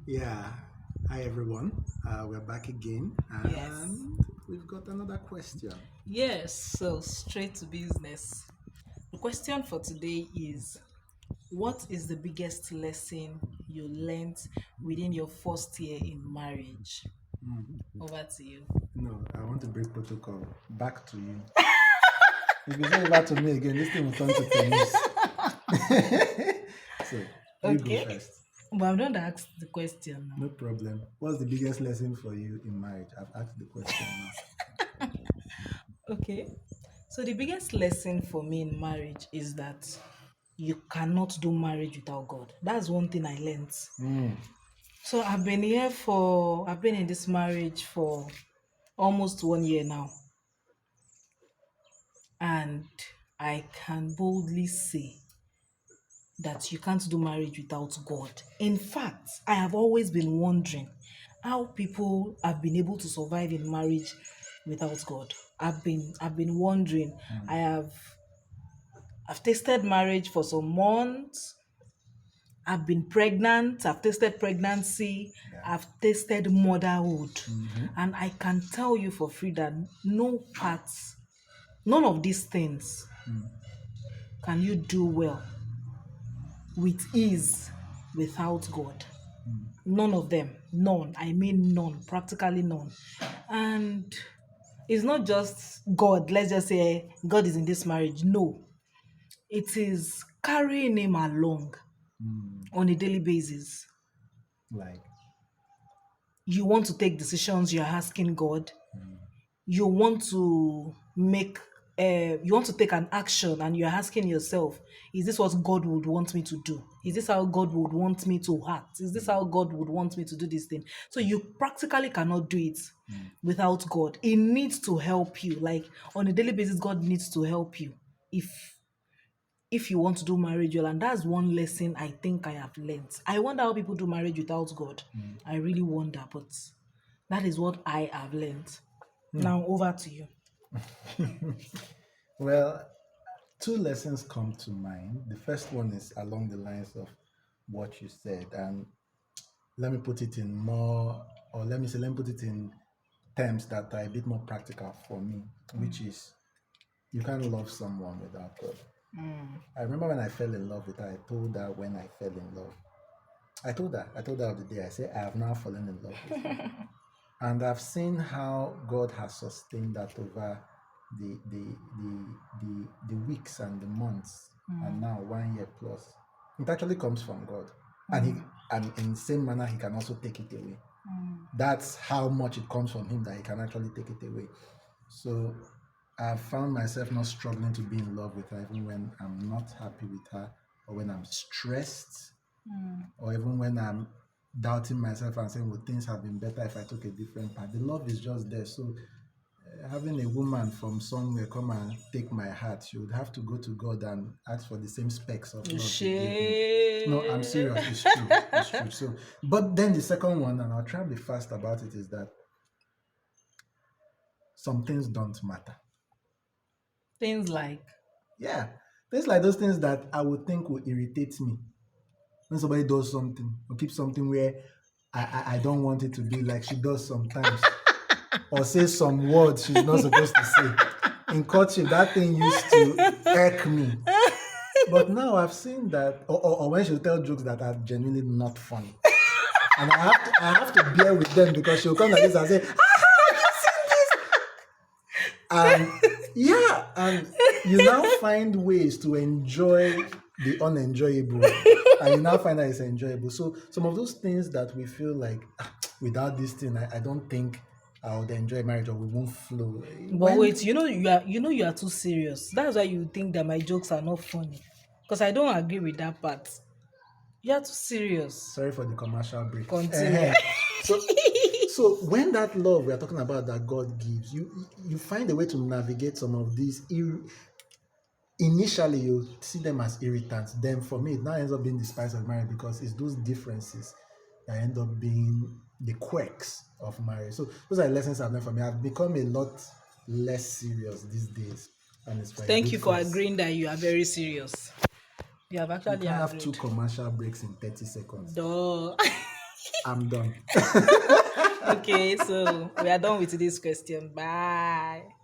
Yeah. Hi, everyone. We're back again, Yes. and we've got another question. Yes, so straight to business. The question for today is, what is the biggest lesson you learned within your first year in marriage? Over to you. No, I want to break protocol. Back to you. If you say it back to me again, this thing will turn to tennis. So, you go Okay. first. But I'm not ask the question now. No problem. What's the biggest lesson for you in marriage? I've asked the question now. Okay. So the biggest lesson for me in marriage is that you cannot do marriage without God. That's one thing I learned. Mm, So I've been in this marriage for almost 1 year now. And I can boldly say that you can't do marriage without God. In fact, I have always been wondering how people have been able to survive in marriage without God. I've been wondering. I have I've tasted marriage for some months. I've been pregnant, I've tasted pregnancy, yeah. I've tasted motherhood. Mm-hmm. And I can tell you for free that none of these things can you do well with ease without God. None of them. None. I mean none. Practically none. And it's not just God, let's just say God is in this marriage. No. It is carrying him along on a daily basis. Like, You want to take decisions, you're asking God. You want to you want to take an action and you're asking yourself, is this what God would want me to do? Is this how God would want me to act? Is this how God would want me to do this thing? So you practically cannot do it without God. He needs to help you. Like on a daily basis, God needs to help you if if you want to do marriage well. And that's one lesson I think I have learned. I wonder how people do marriage without God. I really wonder, but that is what I have learned. Now over to you. well, two lessons come to mind. The first one is along the lines of what you said, and let me put it in more, or let me put it in terms that are a bit more practical for me, which is you can't love someone without God. I remember when I fell in love with her, I told her when I fell in love. I told her of the day, I said, I have now fallen in love with you. And I've seen how God has sustained that over the weeks and the months, and now 1 year plus. It actually comes from God. And in the same manner, he can also take it away. That's how much it comes from him that he can actually take it away. So I've found myself not struggling to be in love with her, even when I'm not happy with her, or when I'm stressed, or even when I'm doubting myself and saying, well, things have been better if I took a different path. The love is just there. So having a woman from somewhere come and take my heart, she would have to go to God and ask for the same specs of love he gave me. No, I'm Shame. serious. It's true. It's true. So, but then the second one, and I'll try and be fast about it, is that some things don't matter. Things like Yeah, things like those things that I would think would irritate me when somebody does something or keep something where I don't want it to be, like she does sometimes, or say some words she's not supposed to say. In courtship, that thing used to irk me. But now I've seen that, or when she'll tell jokes that are genuinely not funny. And I have to bear with them because she'll come like this and say, and yeah, and you now find ways to enjoy the unenjoyable, and you now find that it's enjoyable. So some of those things that we feel like, without this thing, I don't think I would enjoy marriage, or we won't flow. but wait, When you are too serious. That's why you think that my jokes are not funny. Because I don't agree with that part. You are too serious. Sorry for the commercial break. Continue. So so when that love we are talking about that God gives, you find a way to navigate some of these. Initially, you see them as irritants. Then for me, it now ends up being the spice of marriage, because it's those differences that end up being the quirks of marriage. So those are the lessons I've learned from me. I've become a lot less serious these days, and it's for a Thank good you for cause. agreeing that you are very serious. You have You actually can't have two agreed. commercial breaks in 30 seconds. Duh. I'm done. Okay, so we are done with this question. Bye.